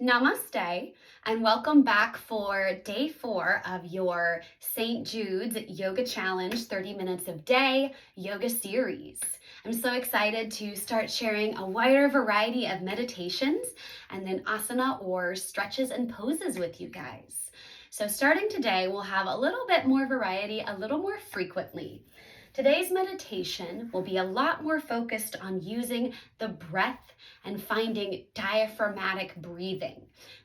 Namaste, and welcome back for day 4 of your St. Jude's Yoga Challenge 30 Minutes of Day yoga series. I'm so excited to start sharing a wider variety of meditations and then asana or stretches and poses with you guys. So starting today, we'll have a little bit more variety, a little more frequently. Today's meditation will be a lot more focused on using the breath and finding diaphragmatic breathing.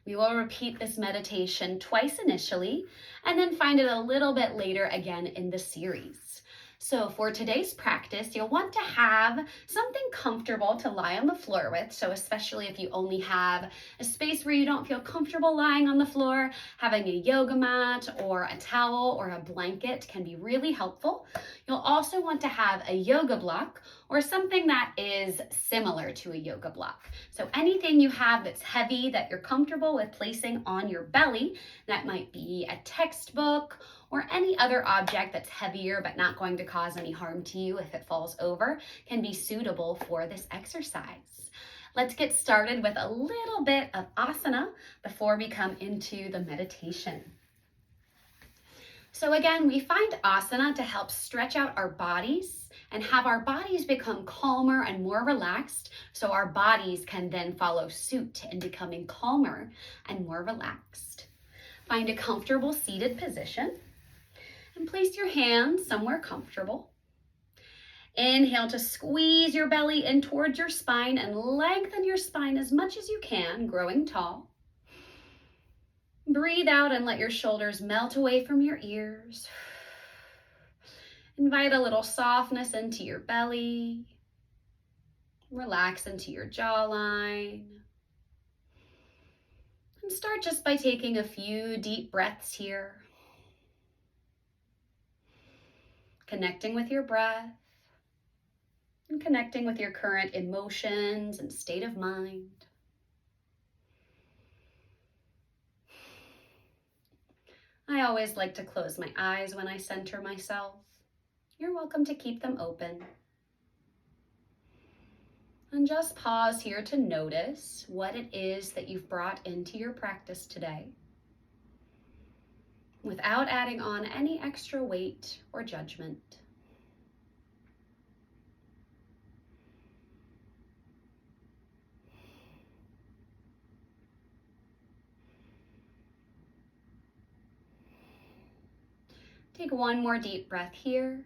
We will repeat this meditation twice initially and then find it a little bit later again in the series. So for today's practice, you'll want to have something comfortable to lie on the floor with. So especially if you only have a space where you don't feel comfortable lying on the floor, having a yoga mat or a towel or a blanket can be really helpful. You'll also want to have a yoga block or something that is similar to a yoga block. So anything you have that's heavy that you're comfortable with placing on your belly, that might be a textbook or any other object that's heavier but not going to cause any harm to you if it falls over, can be suitable for this exercise. Let's get started with a little bit of asana before we come into the meditation. So again, we find asana to help stretch out our bodies and have our bodies become calmer and more relaxed, so our bodies can then follow suit in becoming calmer and more relaxed. Find a comfortable seated position and place your hands somewhere comfortable. Inhale to squeeze your belly in towards your spine and lengthen your spine as much as you can, growing tall. Breathe out and let your shoulders melt away from your ears. Invite a little softness into your belly. Relax into your jawline. And start just by taking a few deep breaths here. Connecting with your breath and connecting with your current emotions and state of mind. I always like to close my eyes when I center myself. You're welcome to keep them open. And just pause here to notice what it is that you've brought into your practice today, without adding on any extra weight or judgment. Take one more deep breath here.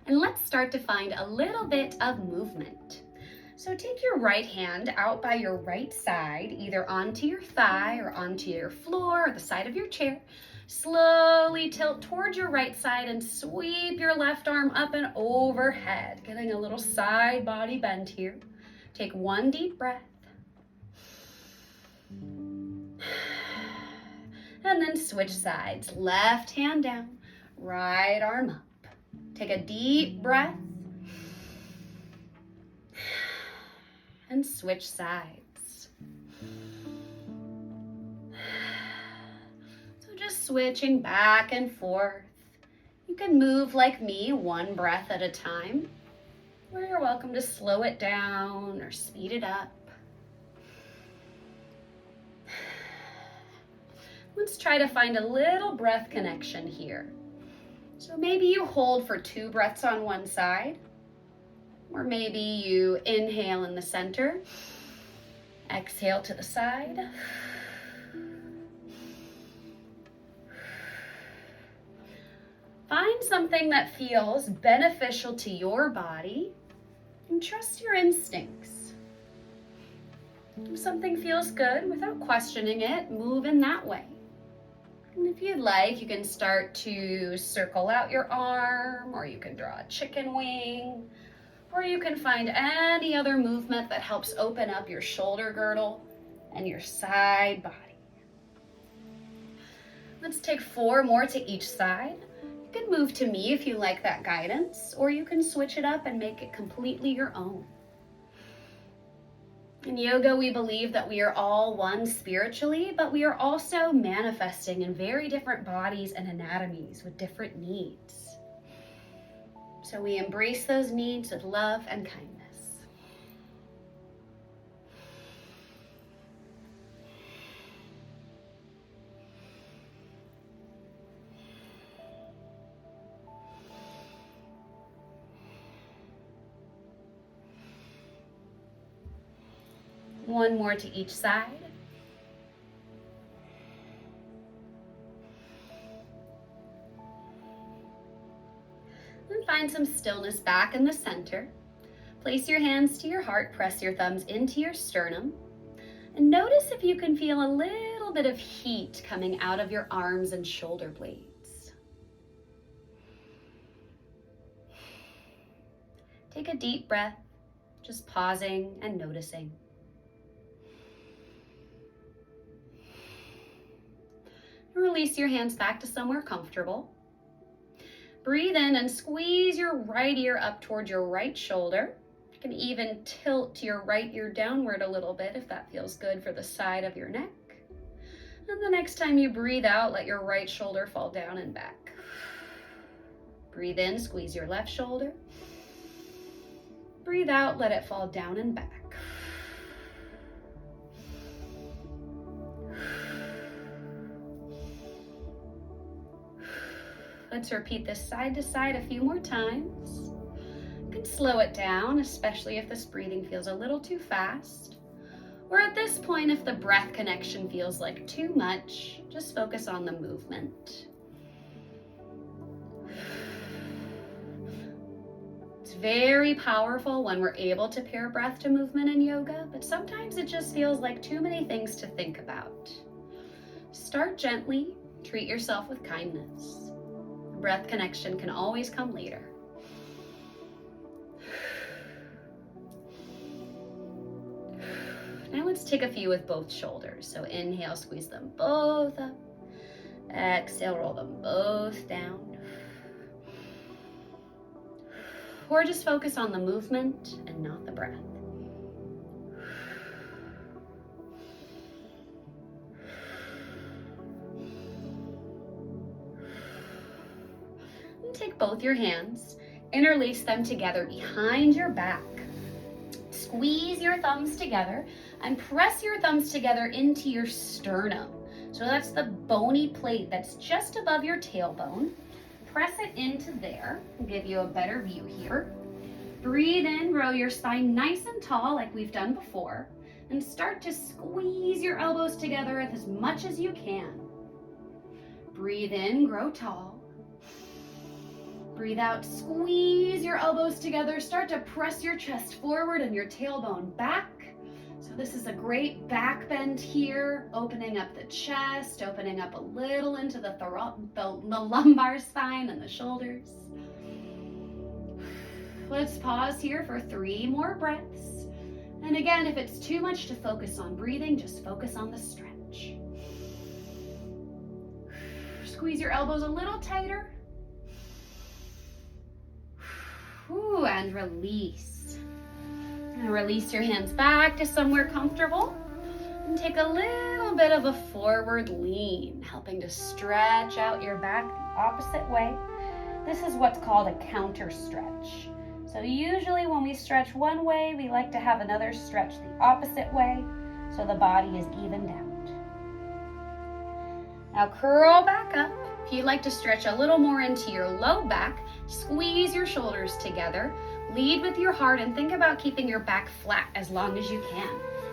And let's start to find a little bit of movement. So take your right hand out by your right side, either onto your thigh or onto your floor or the side of your chair. Slowly tilt towards your right side and sweep your left arm up and overhead, getting a little side body bend here. Take one deep breath. And then switch sides. Left hand down, right arm up. Take a deep breath. And switch sides. So just switching back and forth. You can move like me, one breath at a time, or you're welcome to slow it down or speed it up. Let's try to find a little breath connection here. So maybe you hold for 2 breaths on one side, or maybe you inhale in the center, exhale to the side. Find something that feels beneficial to your body and trust your instincts. If something feels good, without questioning it, move in that way. And if you'd like, you can start to circle out your arm, or you can draw a chicken wing, or you can find any other movement that helps open up your shoulder girdle and your side body. Let's take 4 more to each side. You can move to me if you like that guidance, or you can switch it up and make it completely your own. In yoga, we believe that we are all one spiritually, but we are also manifesting in very different bodies and anatomies with different needs. So we embrace those needs with love and kindness. One more to each side. And find some stillness back in the center. Place your hands to your heart, press your thumbs into your sternum, and notice if you can feel a little bit of heat coming out of your arms and shoulder blades. Take a deep breath, just pausing and noticing. Release your hands back to somewhere comfortable. Breathe in and squeeze your right ear up towards your right shoulder. You can even tilt your right ear downward a little bit if that feels good for the side of your neck. And the next time you breathe out, let your right shoulder fall down and back. Breathe in, squeeze your left shoulder. Breathe out, let it fall down and back. Let's repeat this side to side a few more times. You can slow it down, especially if this breathing feels a little too fast. Or at this point, if the breath connection feels like too much, just focus on the movement. It's very powerful when we're able to pair breath to movement in yoga, but sometimes it just feels like too many things to think about. Start gently, treat yourself with kindness. Breath connection can always come later. Now let's take a few with both shoulders. So inhale, squeeze them both up. Exhale, roll them both down. Or just focus on the movement and not the breath. Take both your hands, interlace them together behind your back. Squeeze your thumbs together and press your thumbs together into your sternum. So that's the bony plate that's just above your tailbone. Press it into there. I'll give you a better view here. Breathe in, grow your spine nice and tall like we've done before, and start to squeeze your elbows together as much as you can. Breathe in, grow tall. Breathe out, squeeze your elbows together, start to press your chest forward and your tailbone back. So this is a great back bend here, opening up the chest, opening up a little into the lumbar spine and the shoulders. Let's pause here for 3 more breaths. And again, if it's too much to focus on breathing, just focus on the stretch. Squeeze your elbows a little tighter. Ooh, and release. And release your hands back to somewhere comfortable. And take a little bit of a forward lean, helping to stretch out your back the opposite way. This is what's called a counter stretch. So usually when we stretch one way, we like to have another stretch the opposite way, so the body is evened out. Now curl back up. If you'd like to stretch a little more into your low back, squeeze your shoulders together, lead with your heart, and think about keeping your back flat as long as you can.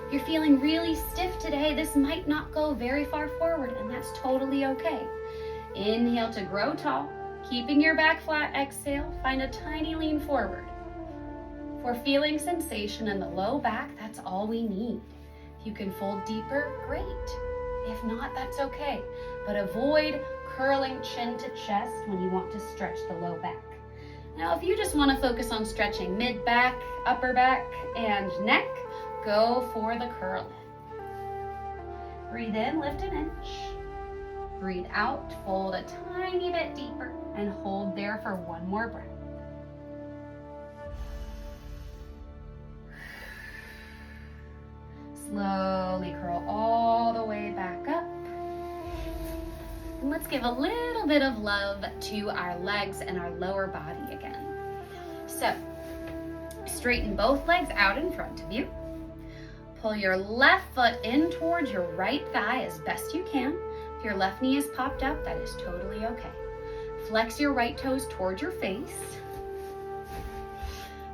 If you're feeling really stiff today, this might not go very far forward, and that's totally okay. Inhale to grow tall, keeping your back flat. Exhale, find a tiny lean forward. If we're feeling sensation in the low back, that's all we need. If you can fold deeper, great. If not, that's okay. But avoid curling chin to chest when you want to stretch the low back. Now, if you just want to focus on stretching mid-back, upper back, and neck, go for the curl. Breathe in, lift an inch. Breathe out, fold a tiny bit deeper, and hold there for 1 more breath. Slowly curl all the way back up. And let's give a little bit of love to our legs and our lower body again. So, straighten both legs out in front of you. Pull your left foot in towards your right thigh as best you can. If your left knee is popped up, that is totally okay. Flex your right toes towards your face.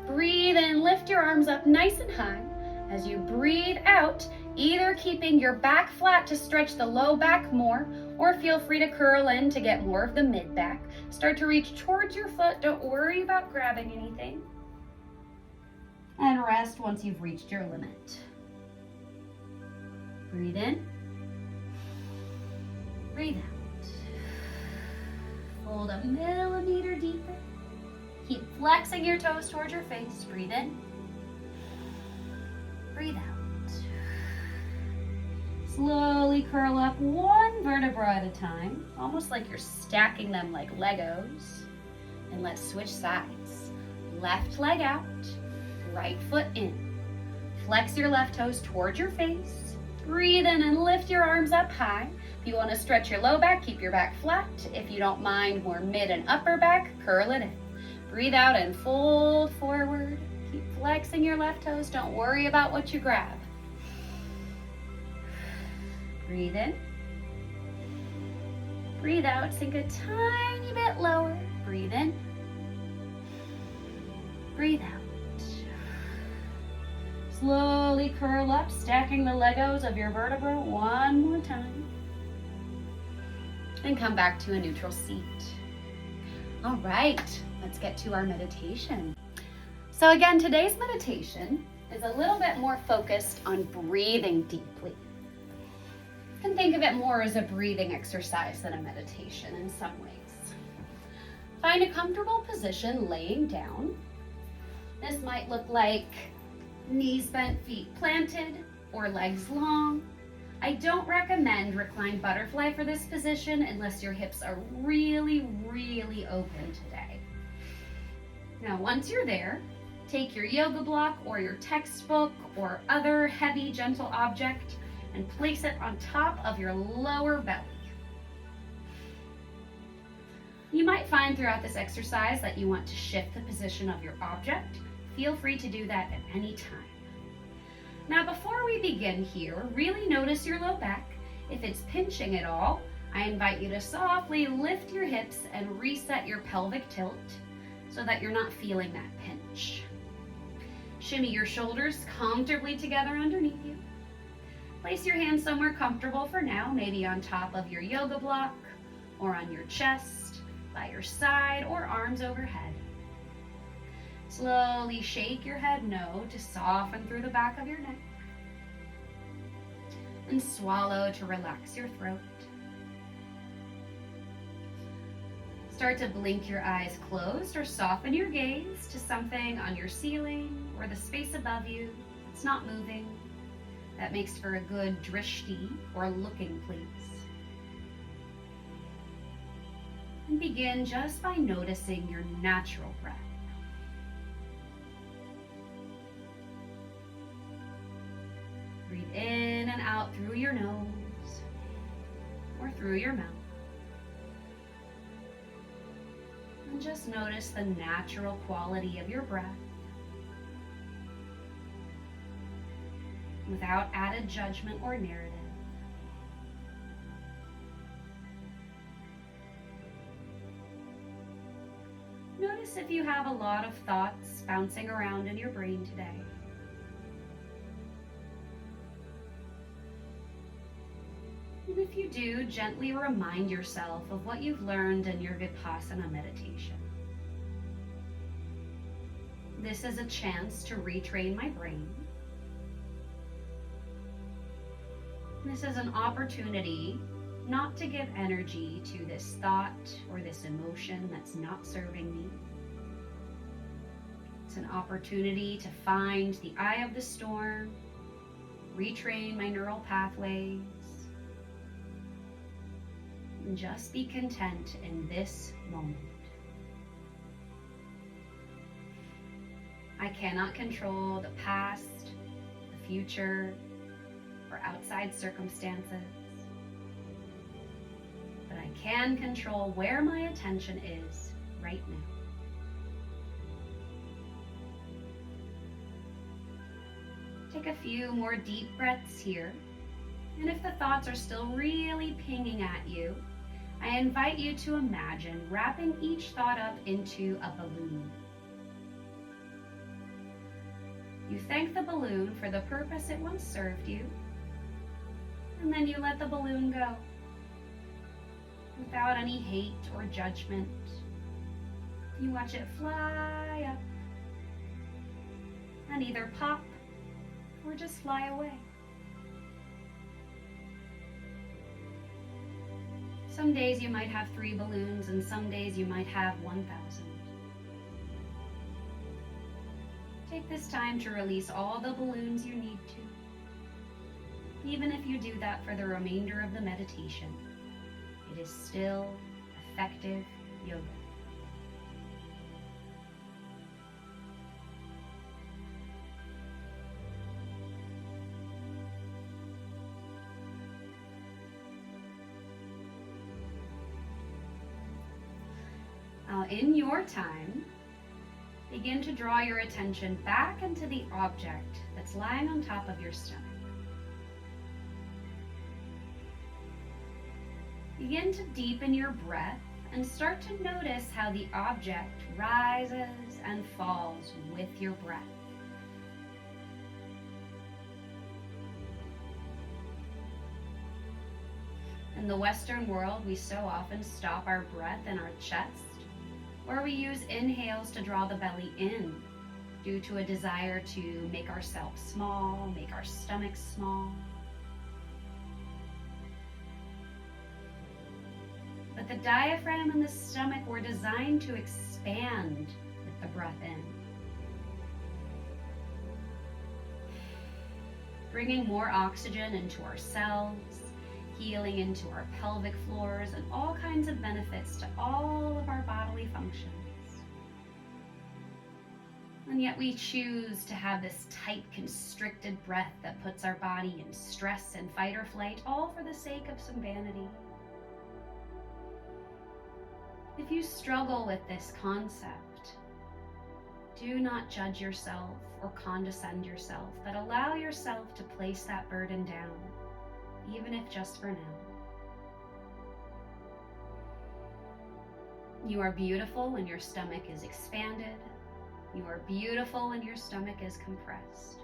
Breathe in, lift your arms up nice and high. As you breathe out, either keeping your back flat to stretch the low back more, or feel free to curl in to get more of the mid back. Start to reach towards your foot. Don't worry about grabbing anything. And rest once you've reached your limit. Breathe in. Breathe out. Fold a millimeter deeper. Keep flexing your toes towards your face. Breathe in. Breathe out. Slowly curl up one vertebra at a time, almost like you're stacking them like Legos. And let's switch sides. Left leg out, right foot in. Flex your left toes towards your face. Breathe in and lift your arms up high. If you want to stretch your low back, keep your back flat. If you don't mind more mid and upper back, curl it in. Breathe out and fold forward. Keep flexing your left toes. Don't worry about what you grab. Breathe in. Breathe out. Sink a tiny bit lower. Breathe in. Breathe out. Slowly curl up, stacking the Legos of your vertebra one more time. And come back to a neutral seat. All right, let's get to our meditation. So again, today's meditation is a little bit more focused on breathing deeply. You can think of it more as a breathing exercise than a meditation in some ways. Find a comfortable position laying down. This might look like knees bent, feet planted, or legs long. I don't recommend reclined butterfly for this position unless your hips are really, really open today. Now, once you're there, take your yoga block or your textbook or other heavy, gentle object and place it on top of your lower belly. You might find throughout this exercise that you want to shift the position of your object. Feel free to do that at any time. Now, before we begin here, really notice your low back. If it's pinching at all, I invite you to softly lift your hips and reset your pelvic tilt so that you're not feeling that pinch. Shimmy your shoulders comfortably together underneath you. Place your hands somewhere comfortable for now, maybe on top of your yoga block or on your chest, by your side, or arms overhead. Slowly shake your head no to soften through the back of your neck. And swallow to relax your throat. Start to blink your eyes closed or soften your gaze to something on your ceiling or the space above you. It's not moving. That makes for a good drishti or looking place. And begin just by noticing your natural breath. Breathe in and out through your nose or through your mouth. And just notice the natural quality of your breath without added judgment or narrative. Notice if you have a lot of thoughts bouncing around in your brain today. And if you do, gently remind yourself of what you've learned in your Vipassana meditation. This is a chance to retrain my brain. This is an opportunity not to give energy to this thought or this emotion that's not serving me. It's an opportunity to find the eye of the storm, retrain my neural pathways, and just be content in this moment. I cannot control the past, the future, or outside circumstances, but I can control where my attention is right now. Take a few more deep breaths here, and if the thoughts are still really pinging at you, I invite you to imagine wrapping each thought up into a balloon. You thank the balloon for the purpose it once served you, and then you let the balloon go without any hate or judgment. You watch it fly up and either pop or just fly away. Some days you might have 3 balloons, and some days you might have 1,000. Take this time to release all the balloons you need to. Even if you do that for the remainder of the meditation, it is still effective yoga. Now, in your time, begin to draw your attention back into the object that's lying on top of your stomach. Begin to deepen your breath and start to notice how the object rises and falls with your breath. In the Western world, we so often stop our breath in our chest, or we use inhales to draw the belly in due to a desire to make ourselves small, make our stomach small. But the diaphragm and the stomach were designed to expand with the breath in, bringing more oxygen into our cells, healing into our pelvic floors, and all kinds of benefits to all of our bodily functions. And yet we choose to have this tight, constricted breath that puts our body in stress and fight or flight, all for the sake of some vanity. If you struggle with this concept, do not judge yourself or condescend yourself, but allow yourself to place that burden down, even if just for now. You are beautiful when your stomach is expanded. You are beautiful when your stomach is compressed.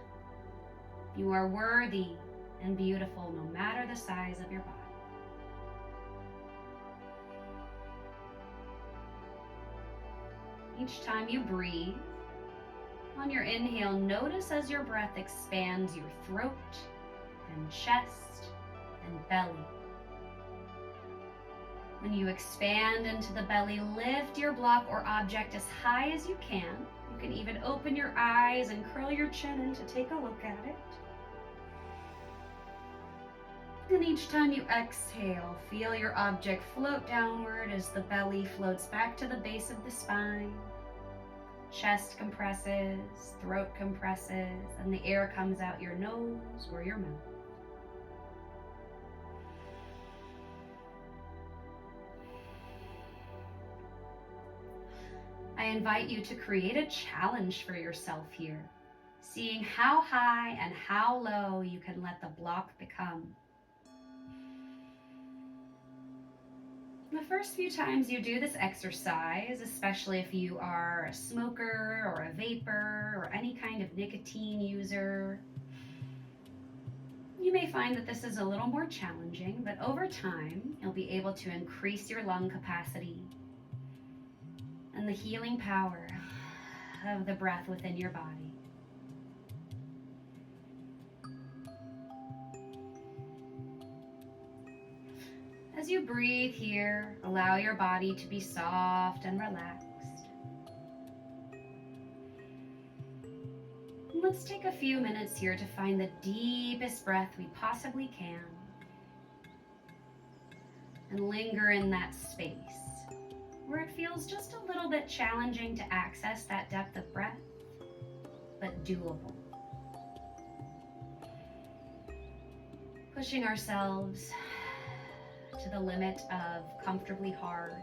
You are worthy and beautiful no matter the size of your body. Each time you breathe, on your inhale, notice as your breath expands your throat and chest and belly. When you expand into the belly, lift your block or object as high as you can. You can even open your eyes and curl your chin in to take a look at it. And each time you exhale, feel your object float downward as the belly floats back to the base of the spine. Chest compresses, throat compresses, and the air comes out your nose or your mouth. I invite you to create a challenge for yourself here, seeing how high and how low you can let the block become. The first few times you do this exercise, especially if you are a smoker or a vapor or any kind of nicotine user, you may find that this is a little more challenging, but over time, you'll be able to increase your lung capacity and the healing power of the breath within your body. As you breathe here, allow your body to be soft and relaxed. And let's take a few minutes here to find the deepest breath we possibly can and linger in that space where it feels just a little bit challenging to access that depth of breath, but doable. Pushing ourselves to the limit of comfortably hard.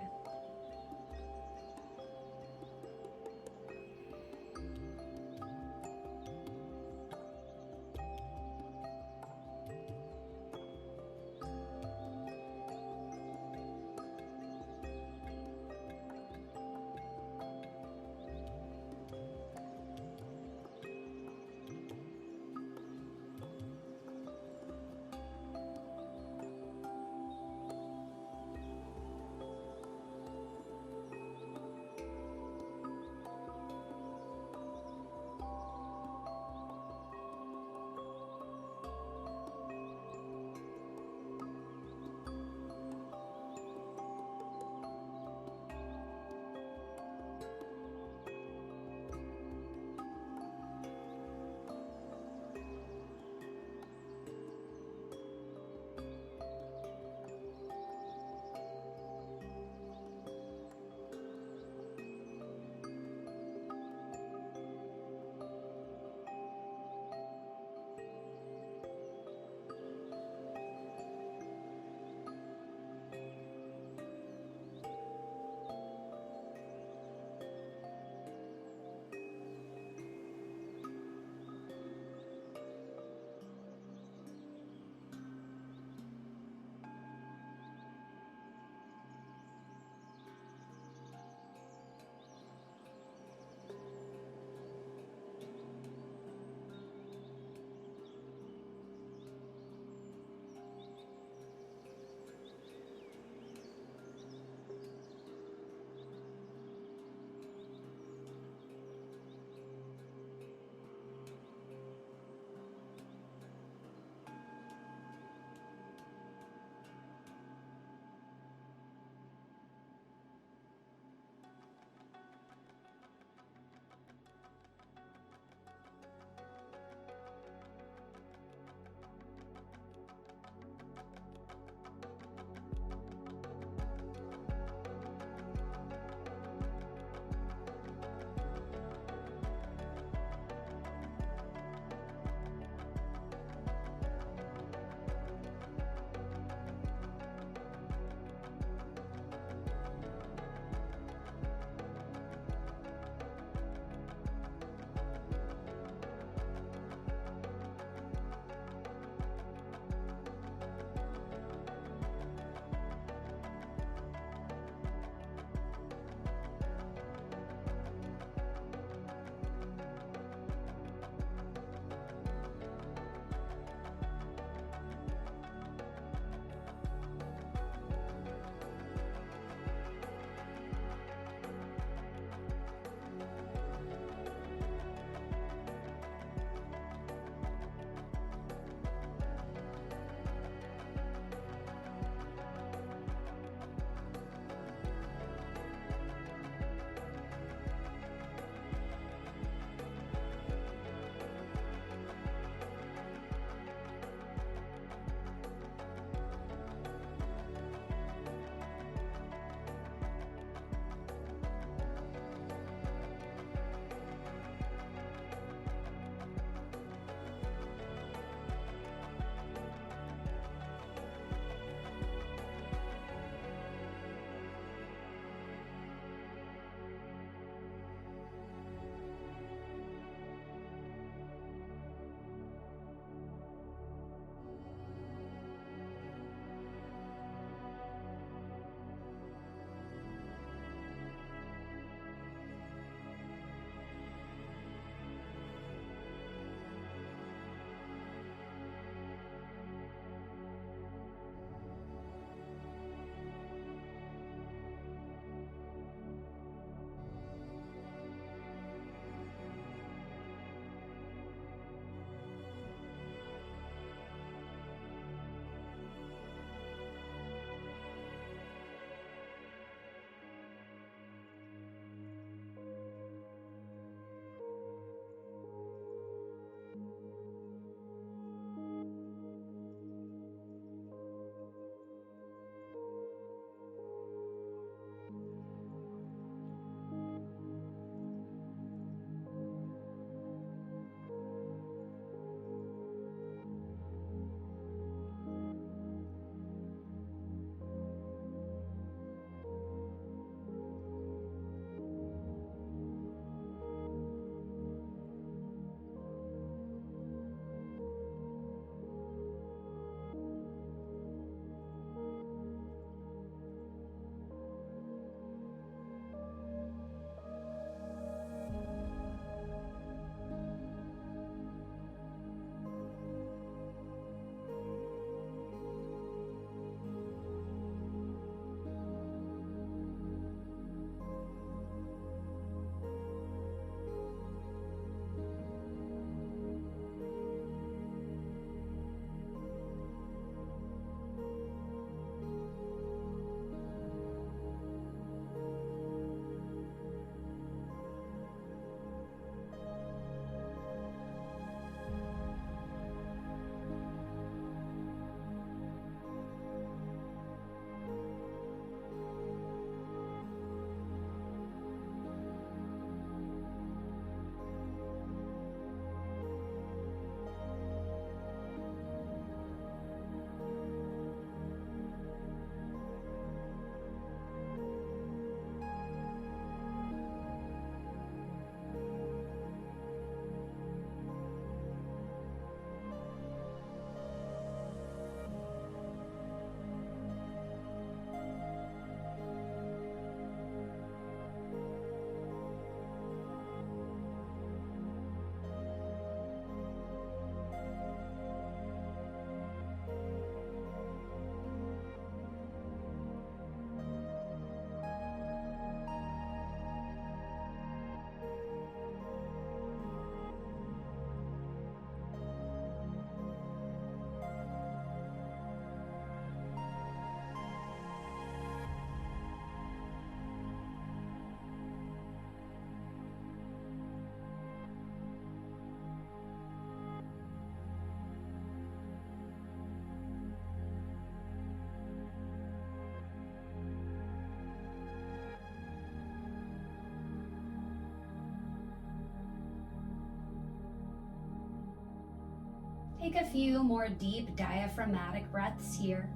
Take a few more deep diaphragmatic breaths here.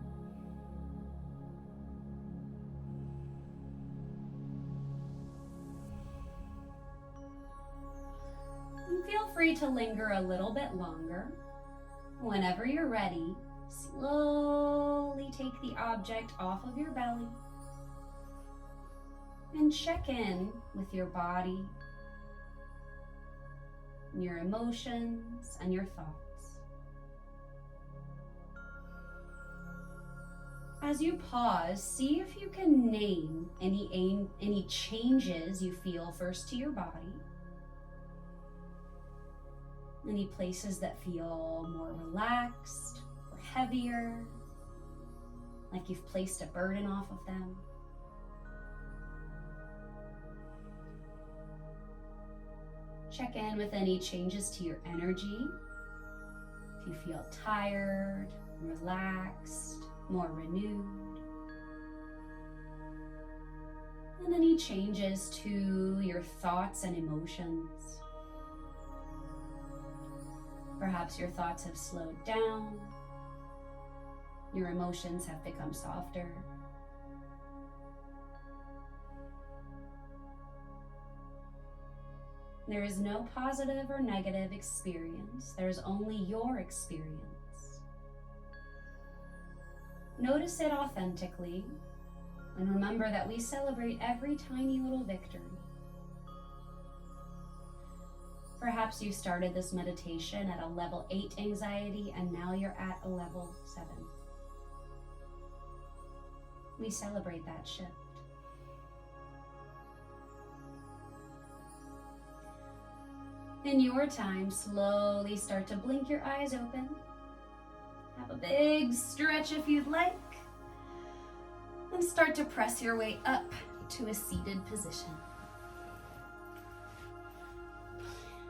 And feel free to linger a little bit longer. Whenever you're ready, slowly take the object off of your belly and check in with your body, your emotions, and your thoughts. As you pause, see if you can name any changes you feel first to your body. Any places that feel more relaxed or heavier, like you've placed a burden off of them. Check in with any changes to your energy. If you feel tired, relaxed, more renewed. And any changes to your thoughts and emotions. Perhaps your thoughts have slowed down. Your emotions have become softer. There is no positive or negative experience. There's only your experience. Notice it authentically, and remember that we celebrate every tiny little victory. Perhaps you started this meditation at a level 8 anxiety and now you're at a level 7. We celebrate that shift. In your time, slowly start to blink your eyes open. Have a big stretch if you'd like. And start to press your way up to a seated position.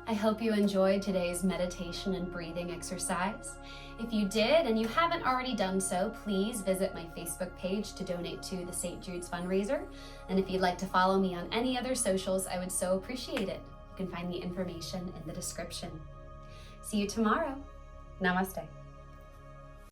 I hope you enjoyed today's meditation and breathing exercise. If you did and you haven't already done so, please visit my Facebook page to donate to the St. Jude's fundraiser. And if you'd like to follow me on any other socials, I would so appreciate it. You can find the information in the description. See you tomorrow. Namaste.